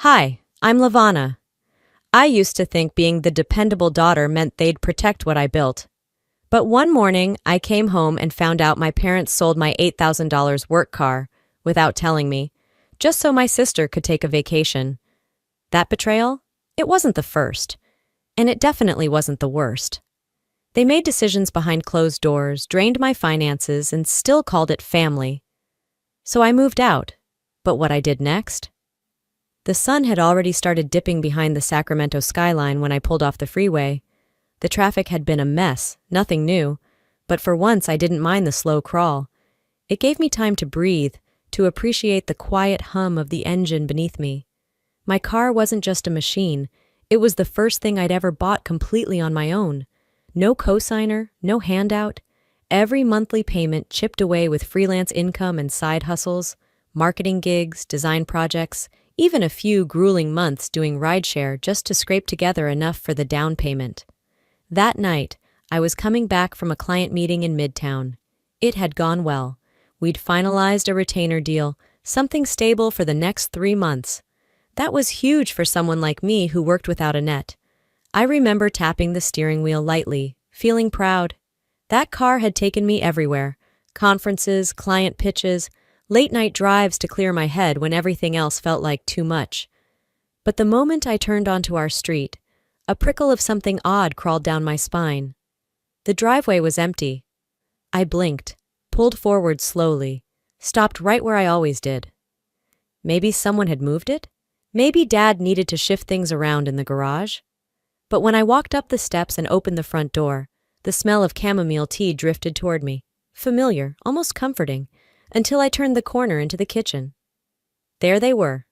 Hi, I'm Lavana. I used to think being the dependable daughter meant they'd protect what I built. But one morning, I came home and found out my parents sold my $8,000 work car without telling me, just so my sister could take a vacation. That betrayal? It wasn't the first, and it definitely wasn't the worst. They made decisions behind closed doors, drained my finances, and still called it family. So I moved out. But what I did next? The sun had already started dipping behind the Sacramento skyline when I pulled off the freeway. The traffic had been a mess, nothing new, but for once I didn't mind the slow crawl. It gave me time to breathe, to appreciate the quiet hum of the engine beneath me. My car wasn't just a machine, it was the first thing I'd ever bought completely on my own. No cosigner, no handout. Every monthly payment chipped away with freelance income and side hustles, marketing gigs, design projects, even a few grueling months doing rideshare just to scrape together enough for the down payment. That night, I was coming back from a client meeting in Midtown. It had gone well. We'd finalized a retainer deal, something stable for the next 3 months. That was huge for someone like me who worked without a net. I remember tapping the steering wheel lightly, feeling proud. That car had taken me everywhere: conferences, client pitches, late-night drives to clear my head when everything else felt like too much. But the moment I turned onto our street, a prickle of something odd crawled down my spine. The driveway was empty. I blinked, pulled forward slowly, stopped right where I always did. Maybe someone had moved it? Maybe Dad needed to shift things around in the garage? But when I walked up the steps and opened the front door, the smell of chamomile tea drifted toward me, familiar, almost comforting, until I turned the corner into the kitchen. There they were,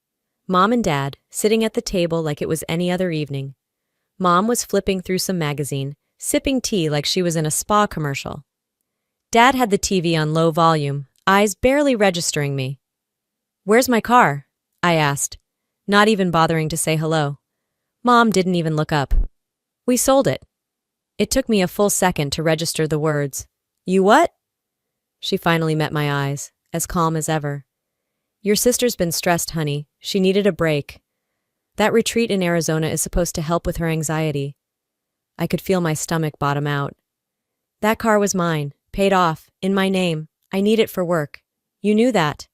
Mom and Dad, sitting at the table like it was any other evening. Mom was flipping through some magazine, sipping tea like she was in a spa commercial. Dad had the TV on low volume, eyes barely registering me. "Where's my car?" I asked, not even bothering to say hello. Mom didn't even look up. "We sold it." It took me a full second to register the words. "You what?" She finally met my eyes, as calm as ever. "Your sister's been stressed, honey. She needed a break. That retreat in Arizona is supposed to help with her anxiety." I could feel my stomach bottom out. "That car was mine, paid off, in my name. I need it for work. You knew that."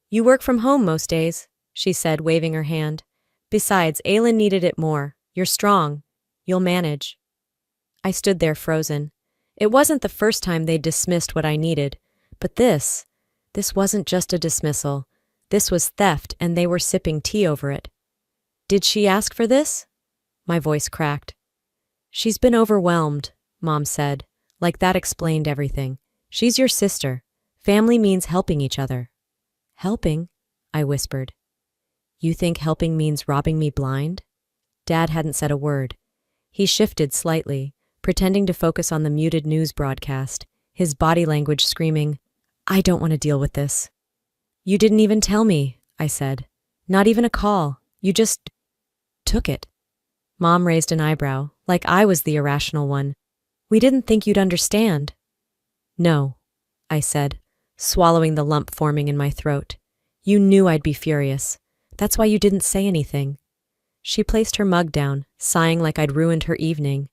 "You work from home most days," she said, waving her hand. "Besides, Aylin needed it more. You're strong. You'll manage." I stood there frozen. It wasn't the first time they'd dismissed what I needed, but this wasn't just a dismissal. This was theft, and they were sipping tea over it. "Did she ask for this?" My voice cracked. "She's been overwhelmed," Mom said, like that explained everything. "She's your sister. Family means helping each other." "Helping?" I whispered. "You think helping means robbing me blind?" Dad hadn't said a word. He shifted slightly, pretending to focus on the muted news broadcast, his body language screaming, "I don't want to deal with this." "You didn't even tell me," I said. "Not even a call. You just took it." Mom raised an eyebrow, like I was the irrational one. "We didn't think you'd understand." "No," I said, swallowing the lump forming in my throat. "You knew I'd be furious. That's why you didn't say anything." She placed her mug down, sighing like I'd ruined her evening.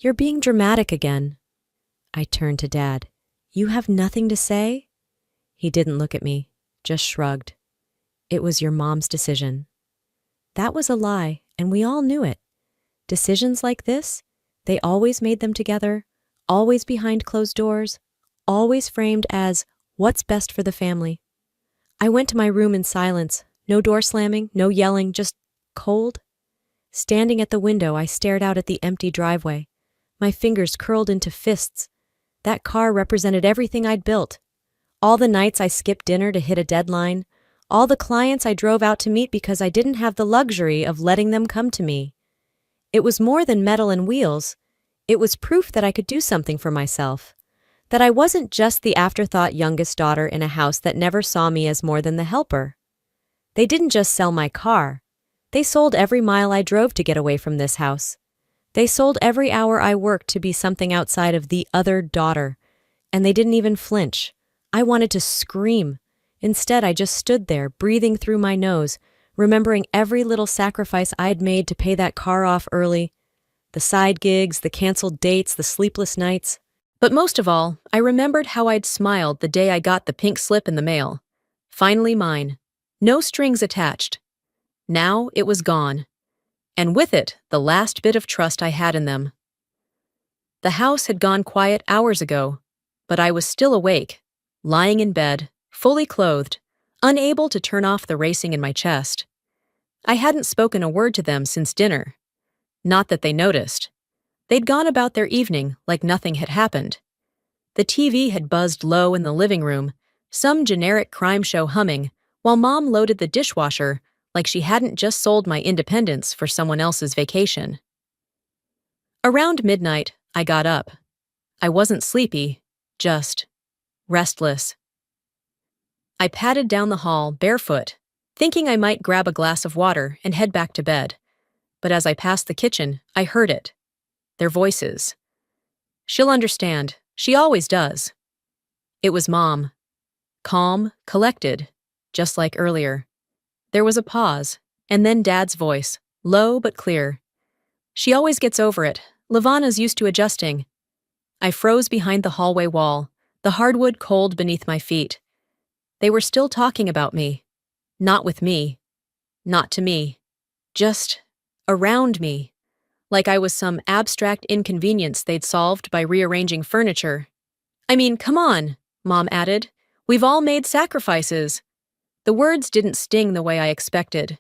"You're being dramatic again." I turned to Dad. "You have nothing to say?" He didn't look at me, just shrugged. "It was your mom's decision." That was a lie, and we all knew it. Decisions like this, they always made them together, always behind closed doors, always framed as what's best for the family. I went to my room in silence, no door slamming, no yelling, just cold. Standing at the window, I stared out at the empty driveway. My fingers curled into fists. That car represented everything I'd built. All the nights I skipped dinner to hit a deadline. All the clients I drove out to meet because I didn't have the luxury of letting them come to me. It was more than metal and wheels. It was proof that I could do something for myself. That I wasn't just the afterthought youngest daughter in a house that never saw me as more than the helper. They didn't just sell my car. They sold every mile I drove to get away from this house. They sold every hour I worked to be something outside of the other daughter. And they didn't even flinch. I wanted to scream. Instead, I just stood there, breathing through my nose, remembering every little sacrifice I'd made to pay that car off early, the side gigs, the canceled dates, the sleepless nights. But most of all, I remembered how I'd smiled the day I got the pink slip in the mail. Finally mine. No strings attached. Now it was gone. And with it, the last bit of trust I had in them. The house had gone quiet hours ago, but I was still awake, lying in bed, fully clothed, unable to turn off the racing in my chest. I hadn't spoken a word to them since dinner. Not that they noticed. They'd gone about their evening like nothing had happened. The TV had buzzed low in the living room, some generic crime show humming, while Mom loaded the dishwasher like she hadn't just sold my independence for someone else's vacation. Around midnight, I got up. I wasn't sleepy, just restless. I padded down the hall barefoot, thinking I might grab a glass of water and head back to bed. But as I passed the kitchen, I heard it. Their voices. She'll understand. She always does. It was Mom. Calm, collected, just like earlier. There was a pause, and then Dad's voice, low but clear. She always gets over it. Lavana's used to adjusting. I froze behind the hallway wall, the hardwood cold beneath my feet. They were still talking about me. Not with me. Not to me. Just around me. Like I was some abstract inconvenience they'd solved by rearranging furniture. I mean, come on, Mom added. We've all made sacrifices. The words didn't sting the way I expected.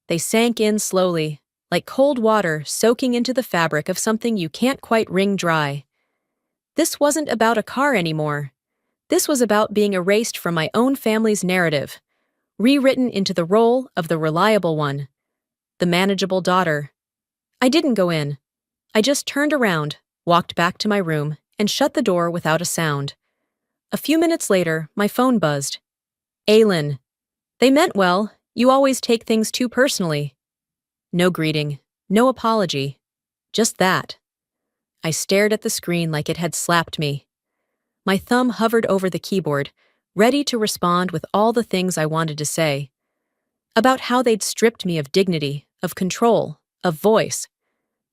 They sank in slowly, like cold water soaking into the fabric of something you can't quite wring dry. This wasn't about a car anymore. This was about being erased from my own family's narrative, rewritten into the role of the reliable one, the manageable daughter. I didn't go in. I just turned around, walked back to my room, and shut the door without a sound. A few minutes later, my phone buzzed. Aylin. They meant well. You always take things too personally. No greeting, no apology. Just that. I stared at the screen like it had slapped me. My thumb hovered over the keyboard, ready to respond with all the things I wanted to say. About how they'd stripped me of dignity, of control, of voice.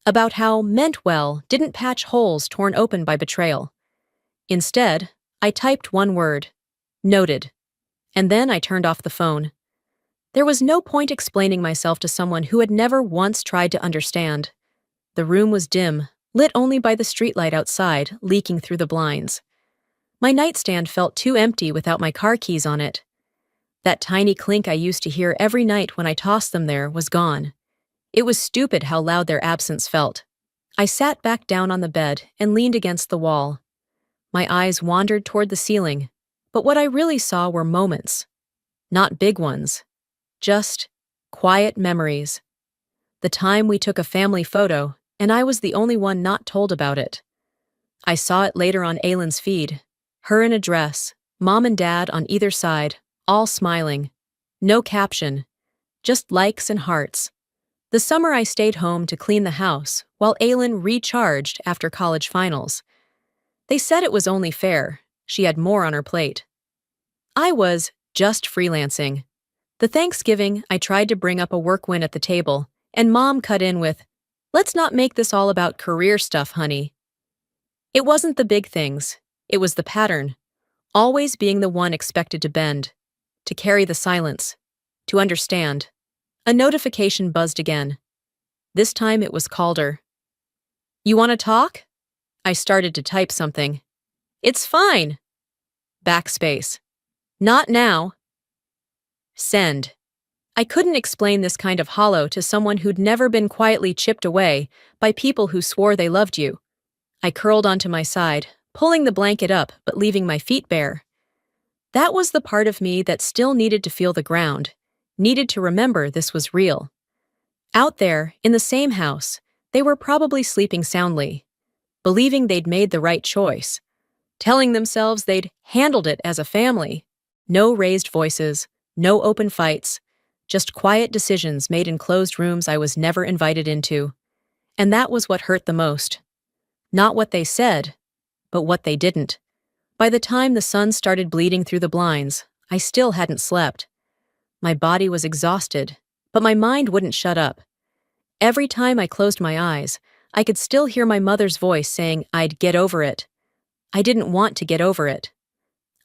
About how meant well didn't patch holes torn open by betrayal. Instead, I typed one word. Noted. And then I turned off the phone. There was no point explaining myself to someone who had never once tried to understand. The room was dim, lit only by the streetlight outside, leaking through the blinds. My nightstand felt too empty without my car keys on it. That tiny clink I used to hear every night when I tossed them there was gone. It was stupid how loud their absence felt. I sat back down on the bed and leaned against the wall. My eyes wandered toward the ceiling, but what I really saw were moments. Not big ones. Just quiet memories. The time we took a family photo, and I was the only one not told about it. I saw it later on Aylin's feed. Her in a dress, Mom and Dad on either side, all smiling. No caption. Just likes and hearts. The summer I stayed home to clean the house, while Aylin recharged after college finals. They said it was only fair. She had more on her plate. I was just freelancing. The Thanksgiving, I tried to bring up a work win at the table, and Mom cut in with, "Let's not make this all about career stuff, honey." It wasn't the big things. It was the pattern. Always being the one expected to bend, to carry the silence, to understand. A notification buzzed again. This time it was Calder. "You want to talk?" I started to type something. "It's fine." Backspace. "Not now." Send. I couldn't explain this kind of hollow to someone who'd never been quietly chipped away by people who swore they loved you. I curled onto my side, pulling the blanket up but leaving my feet bare. That was the part of me that still needed to feel the ground, needed to remember this was real. Out there, in the same house, they were probably sleeping soundly, believing they'd made the right choice, telling themselves they'd handled it as a family. No raised voices, no open fights, just quiet decisions made in closed rooms I was never invited into. And that was what hurt the most. Not what they said, but what they didn't. By the time the sun started bleeding through the blinds, I still hadn't slept. My body was exhausted, But my mind wouldn't shut up. Every time I closed my eyes, I could still hear my mother's voice saying I'd get over it. I didn't want to get over it.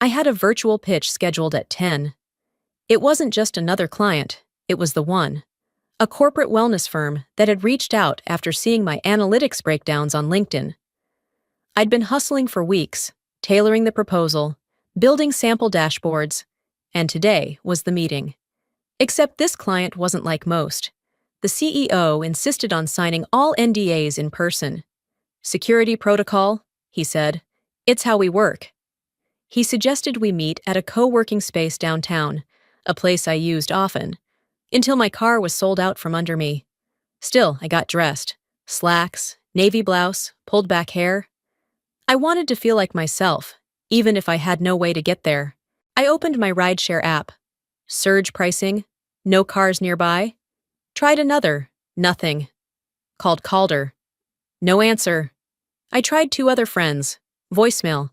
I had a virtual pitch scheduled at 10. It wasn't just another client, it was the one. A corporate wellness firm that had reached out after seeing my analytics breakdowns on LinkedIn. I'd been hustling for weeks, tailoring the proposal, building sample dashboards, and today was the meeting. Except this client wasn't like most. The CEO insisted on signing all NDAs in person. Security protocol, he said. It's how we work. He suggested we meet at a co-working space downtown, a place I used often, until my car was sold out from under me. Still, I got dressed. Slacks, navy blouse, pulled back hair. I wanted to feel like myself, even if I had no way to get there. I opened my rideshare app. Surge pricing, no cars nearby. Tried another, nothing. Called Calder. No answer. I tried 2 other friends. Voicemail.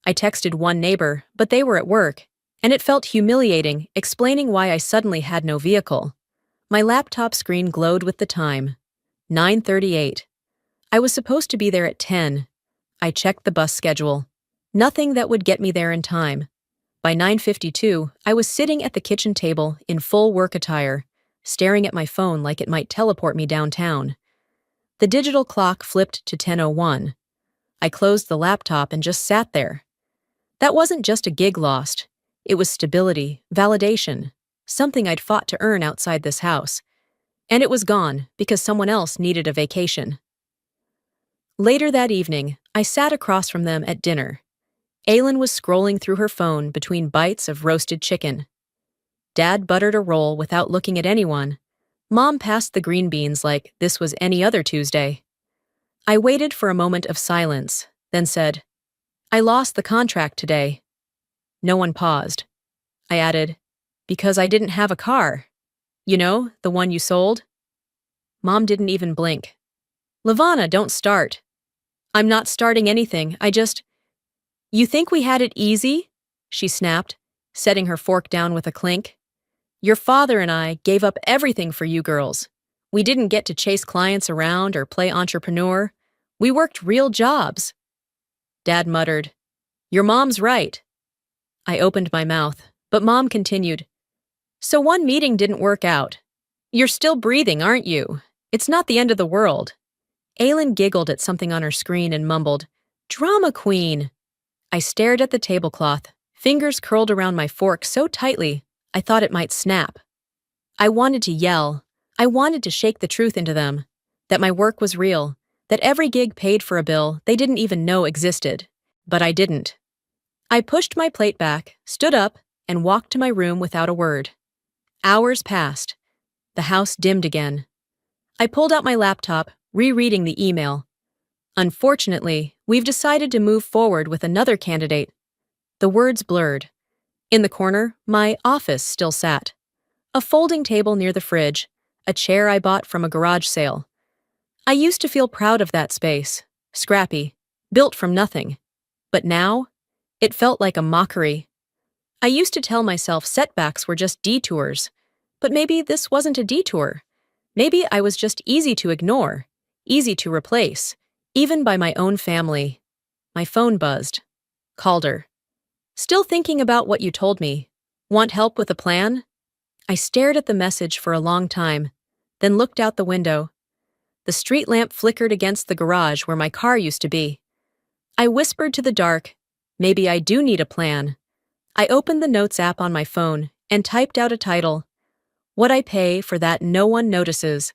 I texted one neighbor, but they were at work, and it felt humiliating explaining why I suddenly had no vehicle. My laptop screen glowed with the time. 9:38. I was supposed to be there at 10. I checked the bus schedule. Nothing that would get me there in time. By 9:52, I was sitting at the kitchen table in full work attire, staring at my phone like it might teleport me downtown. The digital clock flipped to 10:01. I closed the laptop and just sat there. That wasn't just a gig lost. It was stability, validation, something I'd fought to earn outside this house. And it was gone because someone else needed a vacation. Later that evening, I sat across from them at dinner. Aylin was scrolling through her phone between bites of roasted chicken. Dad buttered a roll without looking at anyone. Mom passed the green beans like this was any other Tuesday. I waited for a moment of silence, then said, I lost the contract today. No one paused. I added, because I didn't have a car. You know, the one you sold? Mom didn't even blink. Lavana, don't start. I'm not starting anything, You think we had it easy? She snapped, setting her fork down with a clink. Your father and I gave up everything for you girls. We didn't get to chase clients around or play entrepreneur. We worked real jobs. Dad muttered, Your mom's right. I opened my mouth, but Mom continued, So one meeting didn't work out. You're still breathing, aren't you? It's not the end of the world. Aylin giggled at something on her screen and mumbled, Drama queen. I stared at the tablecloth, fingers curled around my fork so tightly I thought it might snap. I wanted to yell. I wanted to shake the truth into them, that my work was real, that every gig paid for a bill they didn't even know existed. But I didn't. I pushed my plate back, stood up, and walked to my room without a word. Hours passed. The house dimmed again. I pulled out my laptop, rereading the email. Unfortunately, we've decided to move forward with another candidate. The words blurred. In the corner, my office still sat. A folding table near the fridge, a chair I bought from a garage sale. I used to feel proud of that space, scrappy, built from nothing. But now, it felt like a mockery. I used to tell myself setbacks were just detours, but maybe this wasn't a detour. Maybe I was just easy to ignore, easy to replace, even by my own family. My phone buzzed. Calder. Still thinking about what you told me. Want help with a plan? I stared at the message for a long time, then looked out the window. The street lamp flickered against the garage where my car used to be. I whispered to the dark, maybe I do need a plan. I opened the Notes app on my phone and typed out a title. What I pay for that no one notices.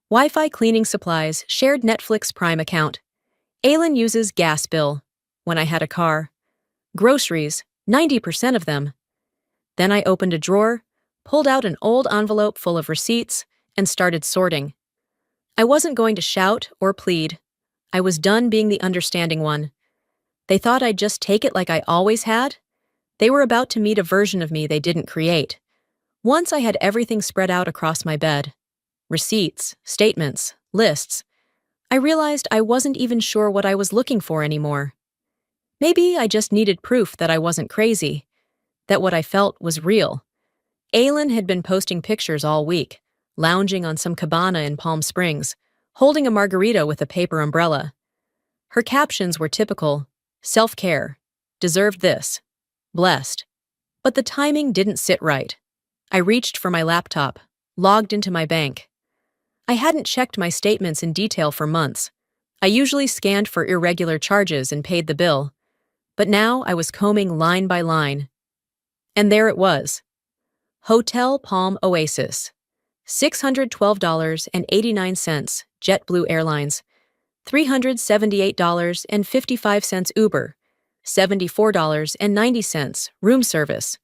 Wi-Fi cleaning supplies, shared Netflix Prime account. Aylin uses gas bill. When I had a car. Groceries, 90% of them. Then I opened a drawer, pulled out an old envelope full of receipts, and started sorting. I wasn't going to shout or plead. I was done being the understanding one. They thought I'd just take it like I always had. They were about to meet a version of me they didn't create. Once I had everything spread out across my bed. Receipts, statements, lists. I realized I wasn't even sure what I was looking for anymore. Maybe I just needed proof that I wasn't crazy, that what I felt was real. Aylin had been posting pictures all week, lounging on some cabana in Palm Springs, holding a margarita with a paper umbrella. Her captions were typical: self-care, deserved this, blessed. But the timing didn't sit right. I reached for my laptop, logged into my bank. I hadn't checked my statements in detail for months. I usually scanned for irregular charges and paid the bill. But now I was combing line by line. And there it was. Hotel Palm Oasis. $612.89, JetBlue Airlines. $378.55 Uber. $74.90, room service.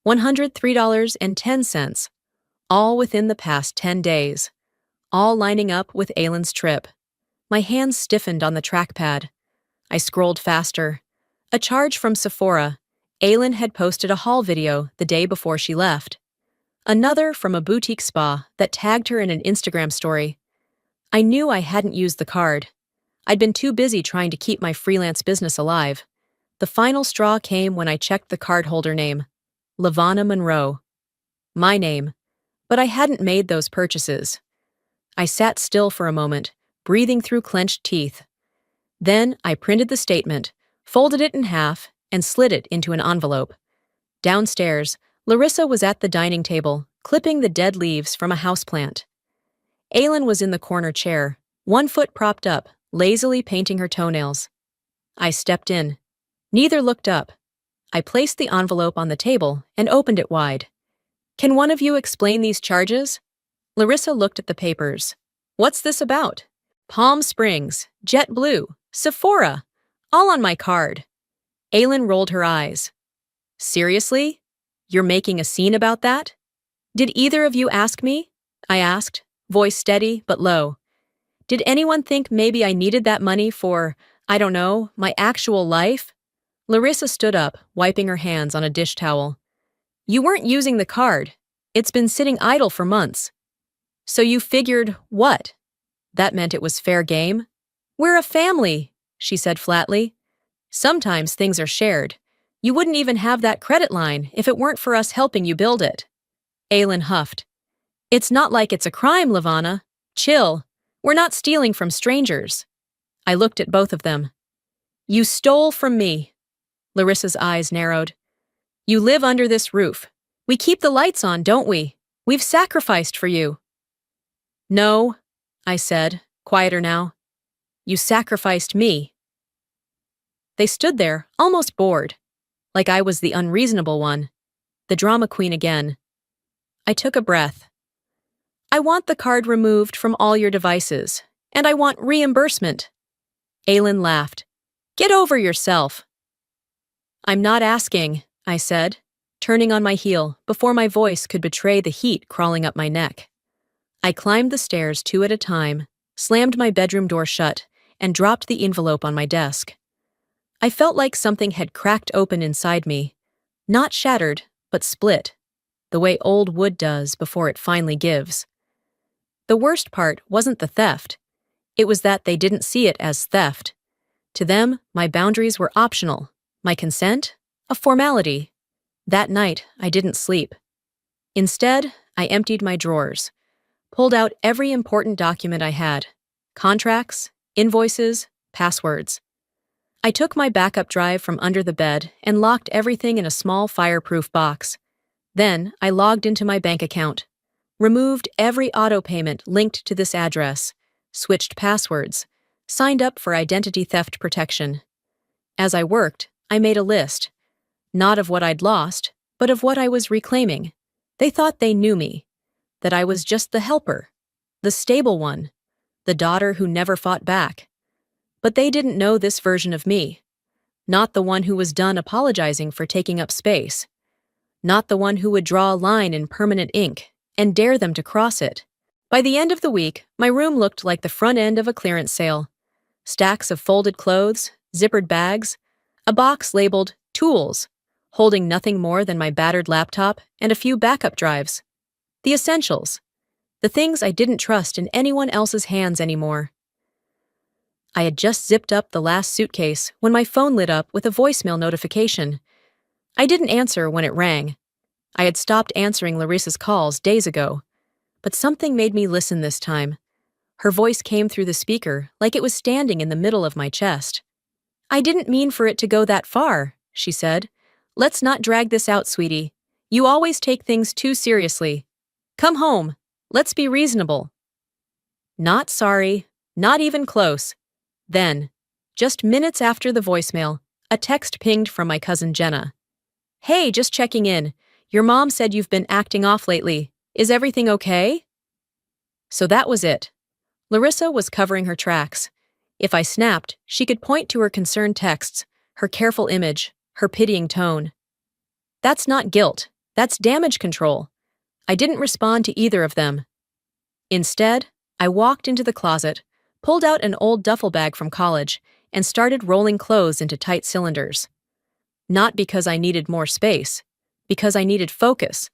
$103.10, all within the past 10 days. All lining up with Aylin's trip. My hands stiffened on the trackpad. I scrolled faster. A charge from Sephora. Aylin had posted a haul video the day before she left. Another from a boutique spa that tagged her in an Instagram story. I knew I hadn't used the card. I'd been too busy trying to keep my freelance business alive. The final straw came when I checked the cardholder name. LaVonna Monroe. My name. But I hadn't made those purchases. I sat still for a moment, breathing through clenched teeth. Then I printed the statement, folded it in half, and slid it into an envelope. Downstairs, Larissa was at the dining table, clipping the dead leaves from a houseplant. Aylin was in the corner chair, one foot propped up, lazily painting her toenails. I stepped in. Neither looked up. I placed the envelope on the table and opened it wide. "Can one of you explain these charges?" Larissa looked at the papers. "What's this about? Palm Springs, JetBlue, Sephora, all on my card." Aylin rolled her eyes. "Seriously? You're making a scene about that?" "Did either of you ask me?" I asked, voice steady but low. "Did anyone think maybe I needed that money for, I don't know, my actual life?" Larissa stood up, wiping her hands on a dish towel. "You weren't using the card. It's been sitting idle for months. So you figured what? That meant it was fair game?" "We're a family," she said flatly. "Sometimes things are shared. You wouldn't even have that credit line if it weren't for us helping you build it." Aylin huffed. "It's not like it's a crime, LaVonna. Chill. We're not stealing from strangers." I looked at both of them. "You stole from me." Larissa's eyes narrowed. "You live under this roof. We keep the lights on, don't we? We've sacrificed for you." "No," I said, quieter now. "You sacrificed me." They stood there, almost bored, like I was the unreasonable one, the drama queen again. I took a breath. "I want the card removed from all your devices, and I want reimbursement." Aylin laughed. "Get over yourself." "I'm not asking," I said, turning on my heel before my voice could betray the heat crawling up my neck. I climbed the stairs 2 at a time, slammed my bedroom door shut, and dropped the envelope on my desk. I felt like something had cracked open inside me. Not shattered, but split, the way old wood does before it finally gives. The worst part wasn't the theft. It was that they didn't see it as theft. To them, my boundaries were optional. My consent? A formality. That night, I didn't sleep. Instead, I emptied my drawers, pulled out every important document I had: contracts, invoices, passwords. I took my backup drive from under the bed and locked everything in a small fireproof box. Then I logged into my bank account, removed every auto payment linked to this address, switched passwords, signed up for identity theft protection. As I worked, I made a list, not of what I'd lost, but of what I was reclaiming. They thought they knew me, that I was just the helper, the stable one, the daughter who never fought back. But they didn't know this version of me. Not the one who was done apologizing for taking up space. Not the one who would draw a line in permanent ink and dare them to cross it. By the end of the week, my room looked like the front end of a clearance sale. Stacks of folded clothes, zippered bags, a box labeled tools, holding nothing more than my battered laptop and a few backup drives. The essentials. The things I didn't trust in anyone else's hands anymore. I had just zipped up the last suitcase when my phone lit up with a voicemail notification. I didn't answer when it rang. I had stopped answering Larissa's calls days ago. But something made me listen this time. Her voice came through the speaker like it was standing in the middle of my chest. "I didn't mean for it to go that far," she said. "Let's not drag this out, sweetie. You always take things too seriously. Come home. Let's be reasonable." Not sorry, not even close. Then, just minutes after the voicemail, a text pinged from my cousin Jenna. "Hey, just checking in. Your mom said you've been acting off lately. Is everything okay?" So that was it. Larissa was covering her tracks. If I snapped, she could point to her concerned texts, her careful image, her pitying tone. That's not guilt. That's damage control. I didn't respond to either of them. Instead, I walked into the closet, pulled out an old duffel bag from college, and started rolling clothes into tight cylinders. Not because I needed more space, because I needed focus.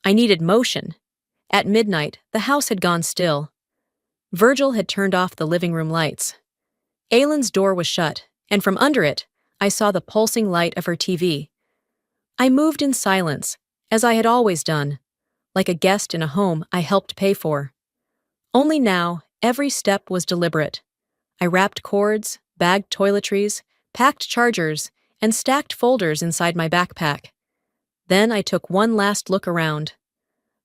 I needed motion. At midnight, the house had gone still. Virgil had turned off the living room lights. Aylin's door was shut, and from under it, I saw the pulsing light of her TV. I moved in silence, as I had always done, like a guest in a home I helped pay for. Only now, every step was deliberate. I wrapped cords, bagged toiletries, packed chargers, and stacked folders inside my backpack. Then I took one last look around.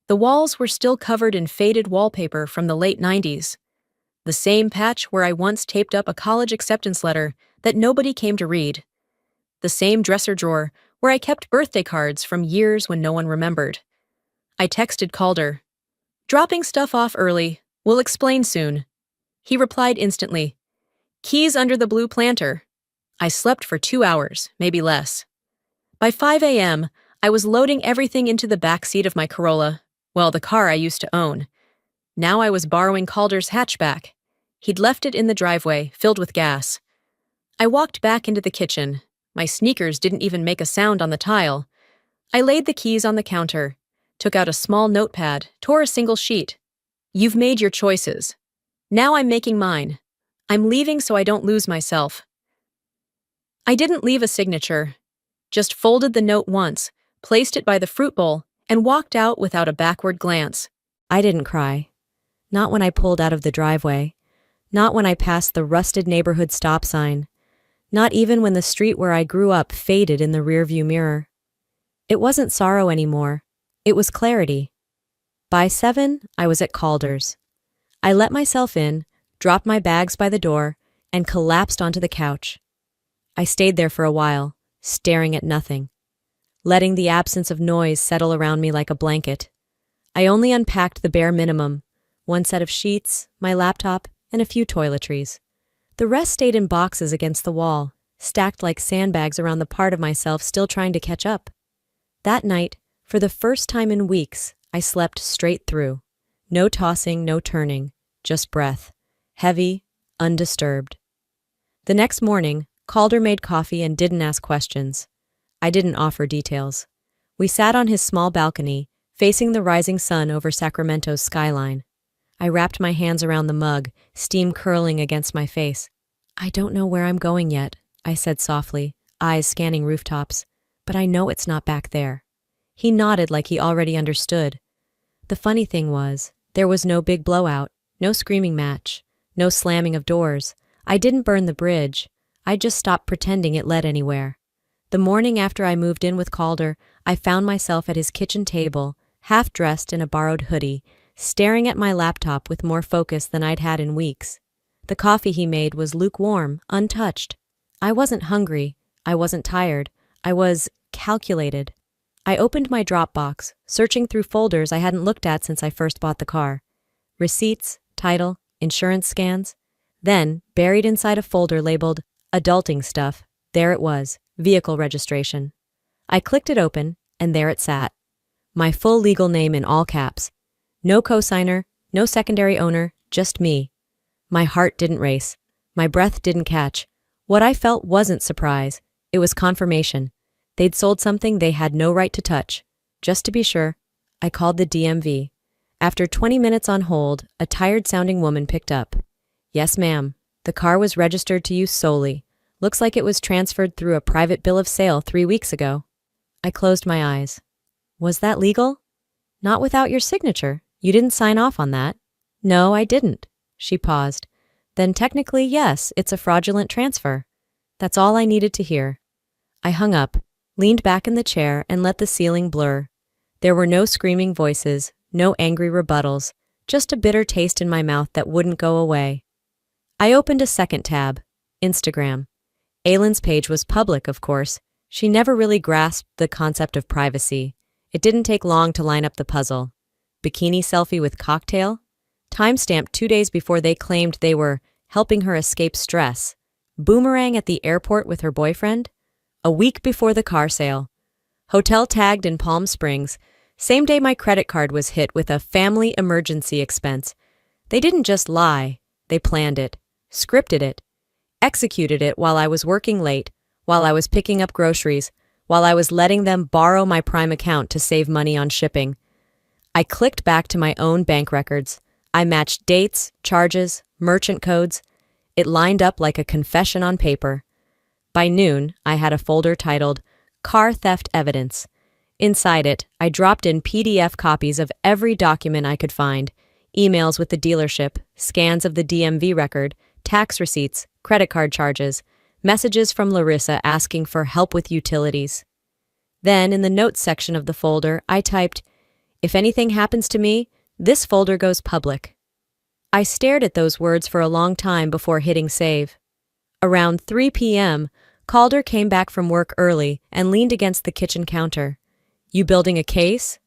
The walls were still covered in faded wallpaper from the late 90s. The same patch where I once taped up a college acceptance letter that nobody came to read. The same dresser drawer where I kept birthday cards from years when no one remembered. I texted Calder. "Dropping stuff off early. We'll explain soon." He replied instantly. "Keys under the blue planter." I slept for 2 hours, maybe less. By 5 a.m., I was loading everything into the back seat of my Corolla, well, the car I used to own. Now I was borrowing Calder's hatchback. He'd left it in the driveway, filled with gas. I walked back into the kitchen. My sneakers didn't even make a sound on the tile. I laid the keys on the counter, took out a small notepad, tore a single sheet. "You've made your choices. Now I'm making mine. I'm leaving so I don't lose myself." I didn't leave a signature, just folded the note once, placed it by the fruit bowl, and walked out without a backward glance. I didn't cry. Not when I pulled out of the driveway. Not when I passed the rusted neighborhood stop sign. Not even when the street where I grew up faded in the rearview mirror. It wasn't sorrow anymore. It was clarity. By 7, I was at Calder's. I let myself in, dropped my bags by the door, and collapsed onto the couch. I stayed there for a while, staring at nothing, letting the absence of noise settle around me like a blanket. I only unpacked the bare minimum, one set of sheets, my laptop, and a few toiletries. The rest stayed in boxes against the wall, stacked like sandbags around the part of myself still trying to catch up. That night, for the first time in weeks, I slept straight through. No tossing, no turning, just breath. Heavy, undisturbed. The next morning, Calder made coffee and didn't ask questions. I didn't offer details. We sat on his small balcony, facing the rising sun over Sacramento's skyline. I wrapped my hands around the mug, steam curling against my face. "I don't know where I'm going yet," I said softly, eyes scanning rooftops, "but I know it's not back there." He nodded like he already understood. The funny thing was, there was no big blowout, no screaming match, no slamming of doors. I didn't burn the bridge. I just stopped pretending it led anywhere. The morning after I moved in with Calder, I found myself at his kitchen table, half dressed in a borrowed hoodie, staring at my laptop with more focus than I'd had in weeks. The coffee he made was lukewarm, untouched. I wasn't hungry. I wasn't tired. I was calculated. I opened my Dropbox, searching through folders I hadn't looked at since I first bought the car. Receipts, title, insurance scans. Then, buried inside a folder labeled Adulting Stuff, there it was, vehicle registration. I clicked it open, and there it sat. My full legal name in all caps. No cosigner, no secondary owner, just me. My heart didn't race. My breath didn't catch. What I felt wasn't surprise. It was confirmation. They'd sold something they had no right to touch. Just to be sure, I called the DMV. After 20 minutes on hold, a tired-sounding woman picked up. "Yes, ma'am. The car was registered to you solely. Looks like it was transferred through a private bill of sale 3 weeks ago." I closed my eyes. Was that legal? "Not without your signature. You didn't sign off on that. No, I didn't. She paused. Then technically, yes, it's a fraudulent transfer. That's all I needed to hear. I hung up, leaned back in the chair, and let the ceiling blur. There were no screaming voices, no angry rebuttals, just a bitter taste in my mouth that wouldn't go away. I opened a second tab, Instagram. Aylin's page was public, of course. She never really grasped the concept of privacy. It didn't take long to line up the puzzle. Bikini selfie with cocktail? Timestamped 2 days before they claimed they were helping her escape stress. Boomerang at the airport with her boyfriend? A week before the car sale. Hotel tagged in Palm Springs. Same day my credit card was hit with a family emergency expense. They didn't just lie. They planned it, scripted it, executed it while I was working late, while I was picking up groceries, while I was letting them borrow my Prime account to save money on shipping. I clicked back to my own bank records. I matched dates, charges, merchant codes. It lined up like a confession on paper. By noon, I had a folder titled Car Theft Evidence. Inside it, I dropped in PDF copies of every document I could find, emails with the dealership, scans of the DMV record, tax receipts, credit card charges, messages from Larissa asking for help with utilities. Then, in the notes section of the folder, I typed, "If anything happens to me, this folder goes public." I stared at those words for a long time before hitting save. Around 3 p.m., Calder came back from work early and leaned against the kitchen counter. "You building a case?"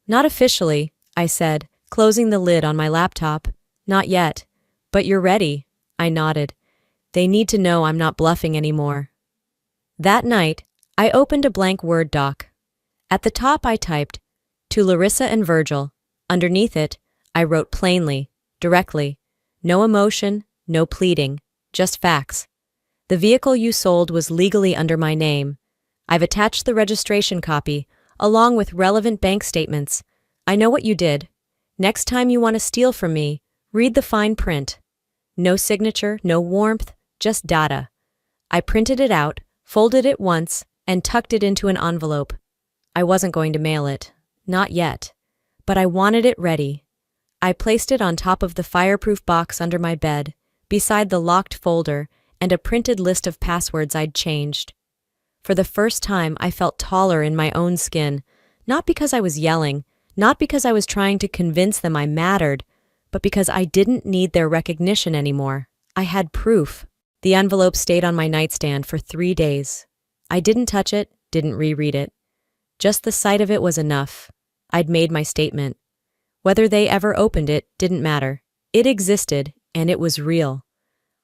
"Not officially," I said, closing the lid on my laptop. "Not yet. But you're ready." I nodded. "They need to know I'm not bluffing anymore." That night, I opened a blank Word doc. At the top I typed, "To Larissa and Virgil." Underneath it, I wrote plainly, directly. No emotion, no pleading, just facts. The vehicle you sold was legally under my name. I've attached the registration copy, along with relevant bank statements. I know what you did. Next time you want to steal from me, read the fine print. No signature, no warmth, just data. I printed it out, folded it once, and tucked it into an envelope. I wasn't going to mail it. Not yet. But I wanted it ready. I placed it on top of the fireproof box under my bed, beside the locked folder and a printed list of passwords I'd changed. For the first time, I felt taller in my own skin, not because I was yelling, not because I was trying to convince them I mattered, but because I didn't need their recognition anymore. I had proof. The envelope stayed on my nightstand for 3 days. I didn't touch it, didn't reread it. Just the sight of it was enough. I'd made my statement. Whether they ever opened it didn't matter. It existed, and it was real.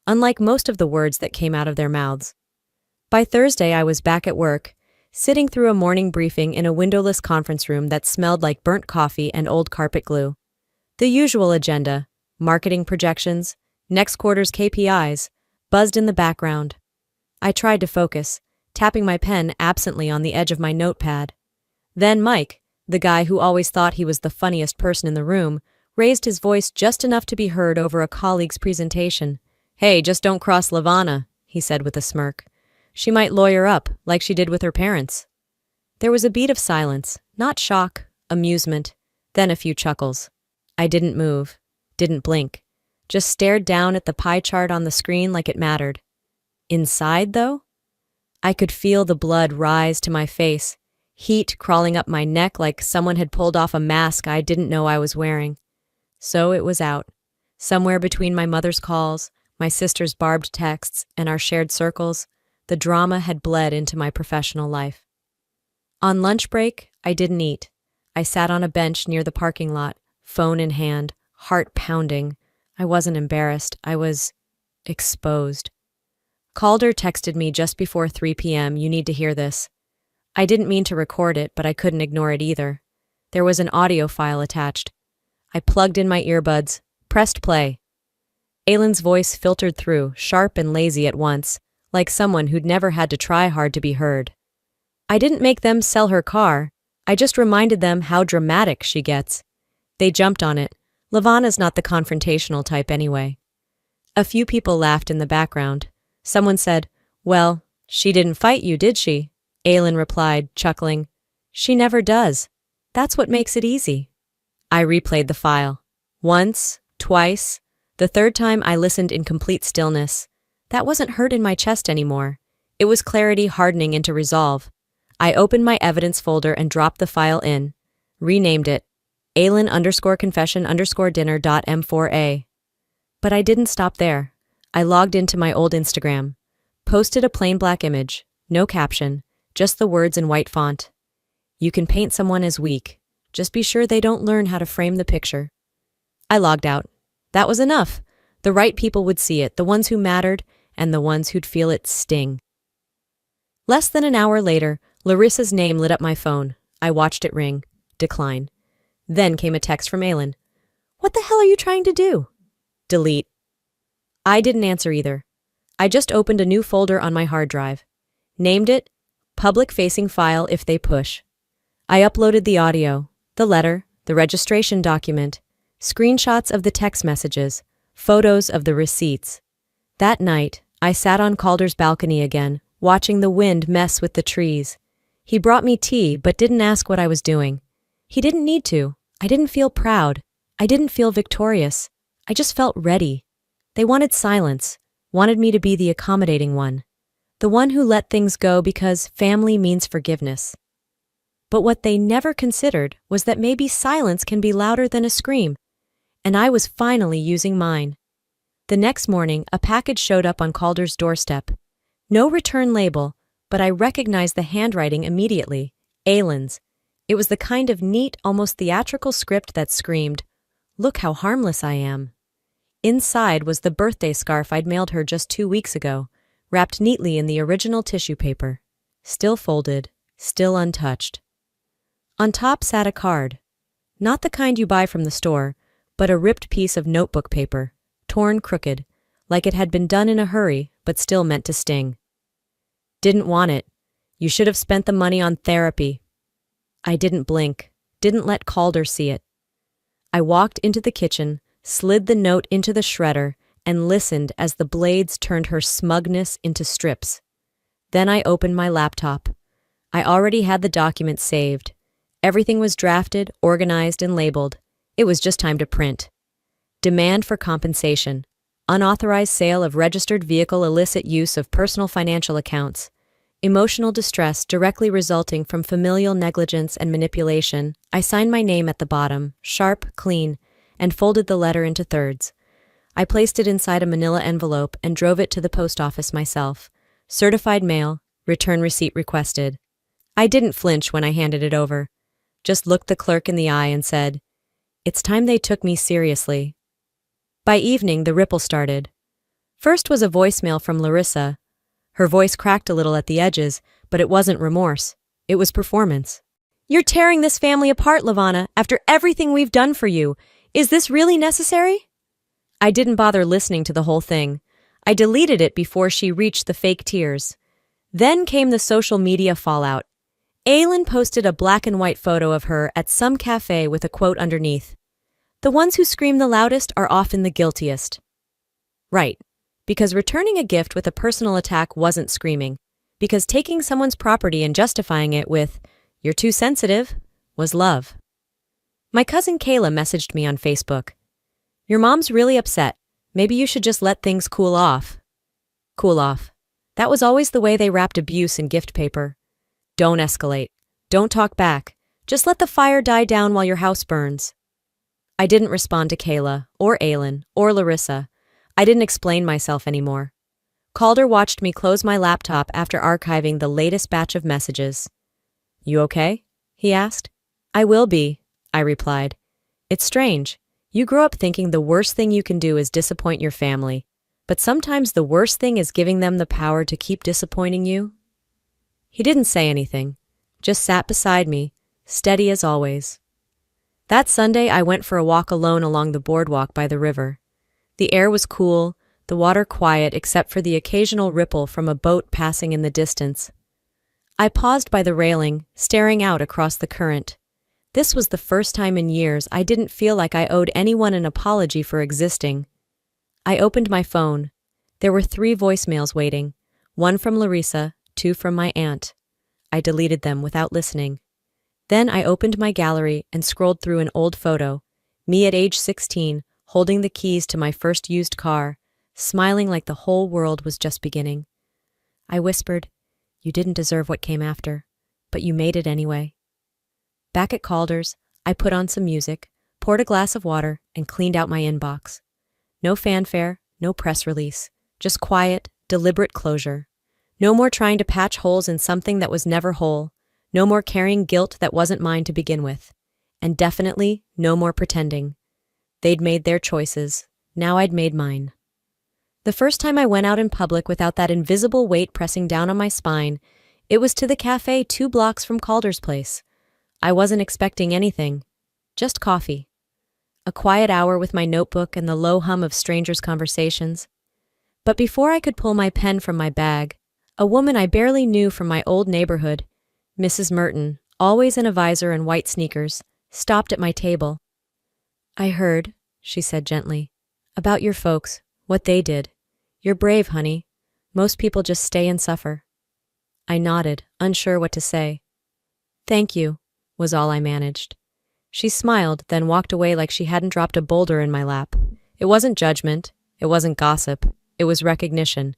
Unlike most of the words that came out of their mouths. By Thursday, I was back at work, sitting through a morning briefing in a windowless conference room that smelled like burnt coffee and old carpet glue. The usual agenda, marketing projections, next quarter's KPIs, buzzed in the background. I tried to focus, tapping my pen absently on the edge of my notepad. Then Mike, the guy who always thought he was the funniest person in the room, raised his voice just enough to be heard over a colleague's presentation. "Hey, just don't cross Lavana," he said with a smirk. "She might lawyer up, like she did with her parents." There was a beat of silence, not shock, amusement, then a few chuckles. I didn't move, didn't blink, just stared down at the pie chart on the screen like it mattered. Inside, though? I could feel the blood rise to my face, heat crawling up my neck like someone had pulled off a mask I didn't know I was wearing. So it was out. Somewhere between my mother's calls, my sister's barbed texts, and our shared circles, the drama had bled into my professional life. On lunch break, I didn't eat. I sat on a bench near the parking lot, phone in hand, heart pounding. I wasn't embarrassed. I was exposed. Calder texted me just before 3 p.m. "You need to hear this." I didn't mean to record it, but I couldn't ignore it either. There was an audio file attached. I plugged in my earbuds, pressed play. Aylin's voice filtered through, sharp and lazy at once, like someone who'd never had to try hard to be heard. I didn't make them sell her car. I just reminded them how dramatic she gets. They jumped on it. Lavana's not the confrontational type anyway. A few people laughed in the background. Someone said, "Well, she didn't fight you, did she?" Aylin replied, chuckling, "She never does. That's what makes it easy." I replayed the file. Once, twice, the third time I listened in complete stillness. That wasn't hurt in my chest anymore. It was clarity hardening into resolve. I opened my evidence folder and dropped the file in. Renamed it Aylin_confession_dinner.m4a. But I didn't stop there. I logged into my old Instagram. Posted a plain black image. No caption. Just the words in white font. You can paint someone as weak. Just be sure they don't learn how to frame the picture. I logged out. That was enough. The right people would see it, the ones who mattered, and the ones who'd feel it sting. Less than an hour later, Larissa's name lit up my phone. I watched it ring. Decline. Then came a text from Aylin. What the hell are you trying to do? Delete. I didn't answer either. I just opened a new folder on my hard drive. Named it Public-Facing File If They Push. I uploaded the audio, the letter, the registration document, screenshots of the text messages, photos of the receipts. That night, I sat on Calder's balcony again, watching the wind mess with the trees. He brought me tea but didn't ask what I was doing. He didn't need to. I didn't feel proud. I didn't feel victorious. I just felt ready. They wanted silence, wanted me to be the accommodating one, the one who let things go because family means forgiveness. But what they never considered was that maybe silence can be louder than a scream, and I was finally using mine. The next morning, a package showed up on Calder's doorstep. No return label, but I recognized the handwriting immediately. Aylin's. It was the kind of neat, almost theatrical script that screamed, "Look how harmless I am." Inside was the birthday scarf I'd mailed her just 2 weeks ago, wrapped neatly in the original tissue paper. Still folded, still untouched. On top sat a card. Not the kind you buy from the store, but a ripped piece of notebook paper, torn crooked, like it had been done in a hurry, but still meant to sting. Didn't want it. You should have spent the money on therapy. I didn't blink, didn't let Calder see it. I walked into the kitchen, slid the note into the shredder, and listened as the blades turned her smugness into strips. Then I opened my laptop. I already had the document saved. Everything was drafted, organized, and labeled. It was just time to print. Demand for compensation. Unauthorized sale of registered vehicle, illicit use of personal financial accounts. Emotional distress directly resulting from familial negligence and manipulation. I signed my name at the bottom, sharp, clean, and folded the letter into thirds. I placed it inside a manila envelope and drove it to the post office myself. Certified mail, return receipt requested. I didn't flinch when I handed it over. Just looked the clerk in the eye and said, "It's time they took me seriously." By evening, the ripple started. First was a voicemail from Larissa. Her voice cracked a little at the edges, but it wasn't remorse. It was performance. "You're tearing this family apart, Lavana, after everything we've done for you. Is this really necessary?" I didn't bother listening to the whole thing. I deleted it before she reached the fake tears. Then came the social media fallout. Aylin posted a black and white photo of her at some cafe with a quote underneath. "The ones who scream the loudest are often the guiltiest." Right, because returning a gift with a personal attack wasn't screaming, because taking someone's property and justifying it with, "You're too sensitive," was love. My cousin Kayla messaged me on Facebook. "Your mom's really upset. Maybe you should just let things cool off." Cool off. That was always the way they wrapped abuse in gift paper. Don't escalate. Don't talk back. Just let the fire die down while your house burns. I didn't respond to Kayla, or Aylin, or Larissa. I didn't explain myself anymore. Calder watched me close my laptop after archiving the latest batch of messages. "You okay?" he asked. "I will be," I replied. "It's strange. You grow up thinking the worst thing you can do is disappoint your family, but sometimes the worst thing is giving them the power to keep disappointing you." He didn't say anything, just sat beside me, steady as always. That Sunday, I went for a walk alone along the boardwalk by the river. The air was cool, the water quiet except for the occasional ripple from a boat passing in the distance. I paused by the railing, staring out across the current. This was the first time in years I didn't feel like I owed anyone an apology for existing. I opened my phone. There were 3 voicemails waiting, 1 from Larissa, 2 from my aunt. I deleted them without listening. Then I opened my gallery and scrolled through an old photo, Me at age 16, holding the keys to my first used car, smiling like the whole world was just beginning. I whispered, "You didn't deserve what came after, but you made it anyway." Back at Calder's, I put on some music, poured a glass of water, and cleaned out my inbox. No fanfare, no press release, just quiet, deliberate closure. No more trying to patch holes in something that was never whole. No more carrying guilt that wasn't mine to begin with. And definitely no more pretending. They'd made their choices. Now I'd made mine. The first time I went out in public without that invisible weight pressing down on my spine, it was to the cafe 2 blocks from Calder's place. I wasn't expecting anything. Just coffee. A quiet hour with my notebook and the low hum of strangers' conversations. But before I could pull my pen from my bag, a woman I barely knew from my old neighborhood, Mrs. Merton, always in a visor and white sneakers, stopped at my table. "I heard," she said gently, "about your folks, what they did. You're brave, honey. Most people just stay and suffer." I nodded, unsure what to say. "Thank you," was all I managed. She smiled, then walked away like she hadn't dropped a boulder in my lap. It wasn't judgment, it wasn't gossip, it was recognition.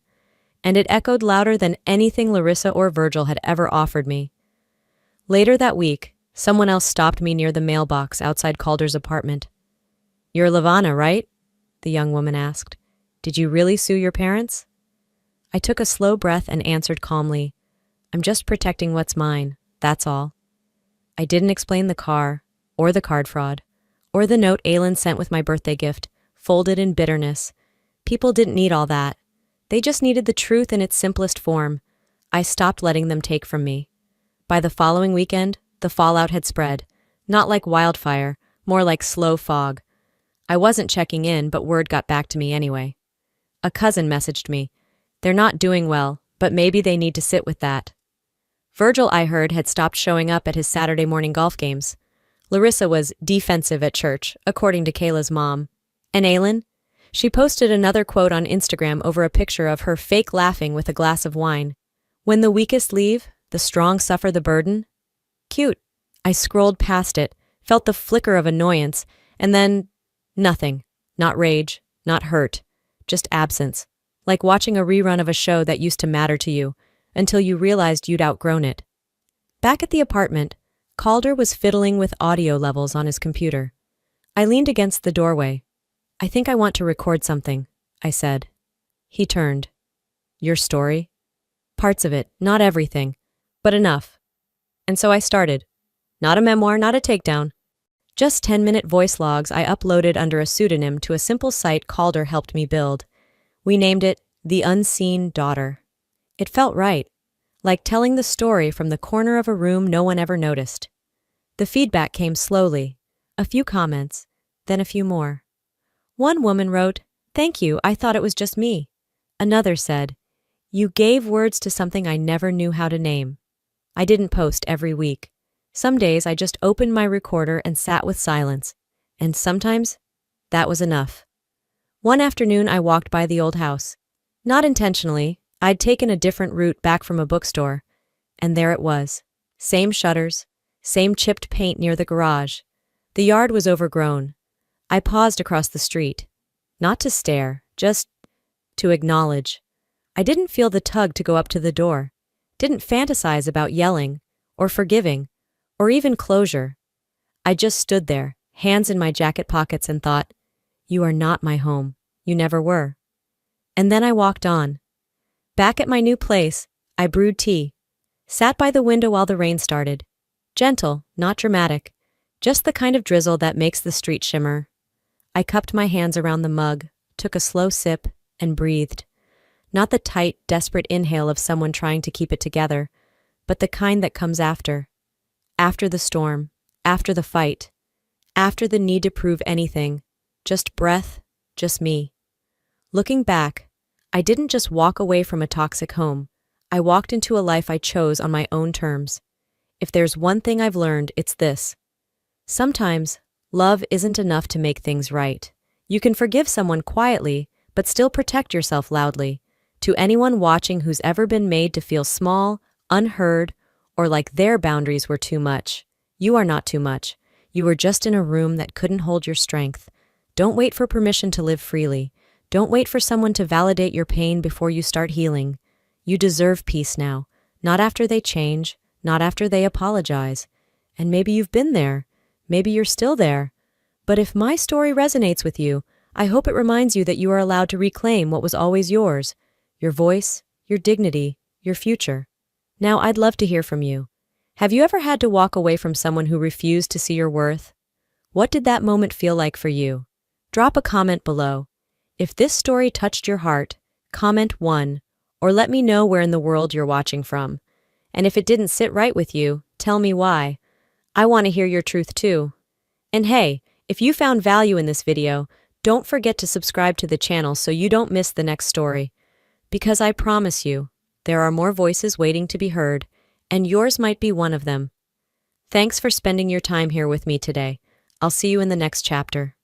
And it echoed louder than anything Larissa or Virgil had ever offered me. Later that week, someone else stopped me near the mailbox outside Calder's apartment. "You're Lavana, right?" the young woman asked. "Did you really sue your parents?" I took a slow breath and answered calmly, "I'm just protecting what's mine, that's all." I didn't explain the car, or the card fraud, or the note Aylin sent with my birthday gift, folded in bitterness. People didn't need all that. They just needed the truth in its simplest form. I stopped letting them take from me. By the following weekend, the fallout had spread, not like wildfire, more like slow fog. I wasn't checking in, but word got back to me anyway. A cousin messaged me. "They're not doing well, but maybe they need to sit with that." Virgil, I heard, had stopped showing up at his Saturday morning golf games. Larissa was defensive at church, according to Kayla's mom. And Aylin? She posted another quote on Instagram over a picture of her fake laughing with a glass of wine. "When the weakest leave, the strong suffer the burden." Cute. I scrolled past it, felt the flicker of annoyance, and then nothing. Not rage, not hurt, just absence. Like watching a rerun of a show that used to matter to you, until you realized you'd outgrown it. Back at the apartment, Calder was fiddling with audio levels on his computer. I leaned against the doorway. "I think I want to record something," I said. He turned. "Your story?" "Parts of it, not everything, but enough." And so I started. Not a memoir, not a takedown. Just 10-minute voice logs I uploaded under a pseudonym to a simple site Calder helped me build. We named it The Unseen Daughter. It felt right, like telling the story from the corner of a room no one ever noticed. The feedback came slowly, a few comments, then a few more. One woman wrote, "Thank you, I thought it was just me." Another said, "You gave words to something I never knew how to name." I didn't post every week. Some days I just opened my recorder and sat with silence, and sometimes that was enough. One afternoon I walked by the old house. Not intentionally, I'd taken a different route back from a bookstore, and there it was. Same shutters, same chipped paint near the garage. The yard was overgrown. I paused across the street. Not to stare, just to acknowledge. I didn't feel the tug to go up to the door. Didn't fantasize about yelling, or forgiving, or even closure. I just stood there, hands in my jacket pockets, and thought, "You are not my home. You never were." And then I walked on. Back at my new place, I brewed tea, sat by the window while the rain started. Gentle, not dramatic, just the kind of drizzle that makes the street shimmer. I cupped my hands around the mug, took a slow sip, and breathed. Not the tight, desperate inhale of someone trying to keep it together, but the kind that comes after. After the storm, after the fight, after the need to prove anything. Just breath, just me. Looking back, I didn't just walk away from a toxic home. I walked into a life I chose on my own terms. If there's one thing I've learned, it's this. Sometimes, love isn't enough to make things right. You can forgive someone quietly, but still protect yourself loudly. To anyone watching who's ever been made to feel small, unheard, or like their boundaries were too much, you are not too much. You were just in a room that couldn't hold your strength. Don't wait for permission to live freely. Don't wait for someone to validate your pain before you start healing. You deserve peace now, not after they change, not after they apologize. And maybe you've been there. Maybe you're still there. But if my story resonates with you, I hope it reminds you that you are allowed to reclaim what was always yours: your voice, your dignity, your future. Now, I'd love to hear from you. Have you ever had to walk away from someone who refused to see your worth? What did that moment feel like for you? Drop a comment below. If this story touched your heart, comment 1, or let me know where in the world you're watching from. And if it didn't sit right with you, tell me why. I want to hear your truth too. And hey, if you found value in this video, don't forget to subscribe to the channel so you don't miss the next story. Because I promise you, there are more voices waiting to be heard, and yours might be one of them. Thanks for spending your time here with me today. I'll see you in the next chapter.